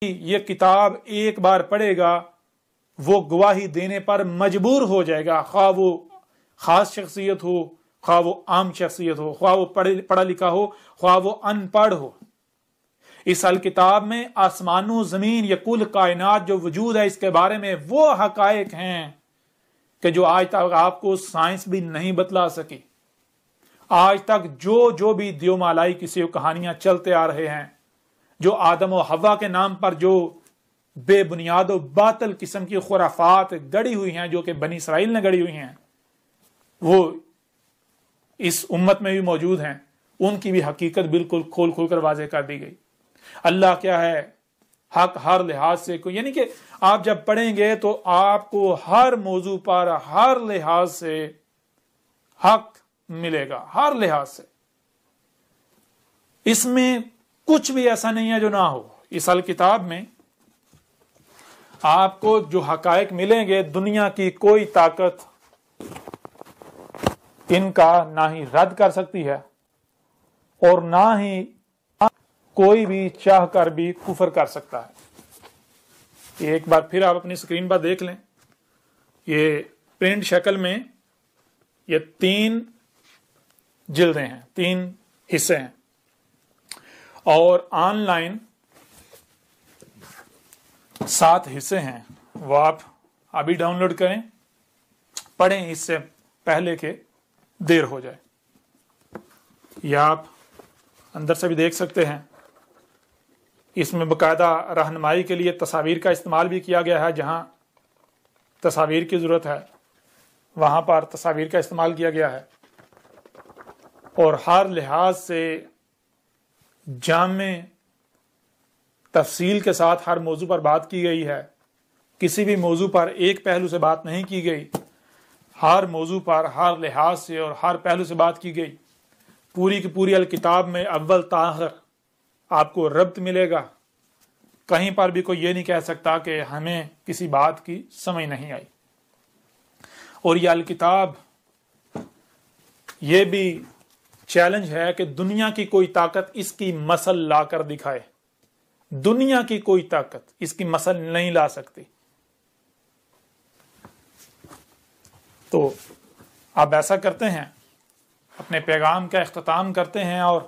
یہ کتاب ایک بار پڑھے گا وہ گواہی دینے پر مجبور ہو جائے گا، خواہ وہ خاص شخصیت ہو، خواہ وہ عام شخصیت ہو، خواہ وہ پڑھا لکھا ہو، خواہ وہ ان پڑھ ہو۔ اس الکتاب میں آسمان و زمین یا کل کائنات جو وجود ہے اس کے بارے میں وہ حقائق ہیں کہ جو آج تک آپ کو سائنس بھی نہیں بتلا سکی۔ آج تک جو بھی دیو مالائی کسی کہانیاں چلتے آ رہے ہیں، جو آدم و حوا کے نام پر جو بے بنیاد و باطل قسم کی خرافات گڑی ہوئی ہیں، جو کہ بنی اسرائیل نے گڑی ہوئی ہیں، وہ اس امت میں بھی موجود ہیں، ان کی بھی حقیقت بالکل کھول کھول کر واضح کر دی گئی۔ اللہ کیا ہے، حق ہر لحاظ سے یعنی کہ آپ جب پڑھیں گے تو آپ کو ہر موضوع پر ہر لحاظ سے حق ملے گا، ہر لحاظ سے۔ اس میں کچھ بھی ایسا نہیں ہے جو نہ ہو۔ اس الکتاب میں آپ کو جو حقائق ملیں گے، دنیا کی کوئی طاقت ان کا نہ ہی رد کر سکتی ہے اور نہ ہی کوئی بھی چاہ کر بھی کفر کر سکتا ہے۔ ایک بار پھر آپ اپنی سکرین پر دیکھ لیں، یہ پرنٹ شکل میں یہ 3 جلدیں ہیں، 3 حصے ہیں، اور آن لائن 7 حصے ہیں۔ وہ آپ ابھی ڈاؤن لوڈ کریں، پڑھیں اس سے پہلے کہ دیر ہو جائے۔ یا آپ اندر سے بھی دیکھ سکتے ہیں، اس میں باقاعدہ رہنمائی کے لیے تصاویر کا استعمال بھی کیا گیا ہے، جہاں تصاویر کی ضرورت ہے وہاں پر تصاویر کا استعمال کیا گیا ہے، اور ہر لحاظ سے جامع تفصیل کے ساتھ ہر موضوع پر بات کی گئی ہے۔ کسی بھی موضوع پر ایک پہلو سے بات نہیں کی گئی، ہر موضوع پر ہر لحاظ سے اور ہر پہلو سے بات کی گئی۔ پوری کی پوری الکتاب میں اول تا آخر آپ کو ربط ملے گا، کہیں پر بھی کوئی یہ نہیں کہہ سکتا کہ ہمیں کسی بات کی سمجھ نہیں آئی۔ اور یہ الکتاب یہ بھی چیلنج ہے کہ دنیا کی کوئی طاقت اس کی مثل لا کر دکھائے، دنیا کی کوئی طاقت اس کی مثل نہیں لا سکتی۔ تو آپ ایسا کرتے ہیں، اپنے پیغام کا اختتام کرتے ہیں اور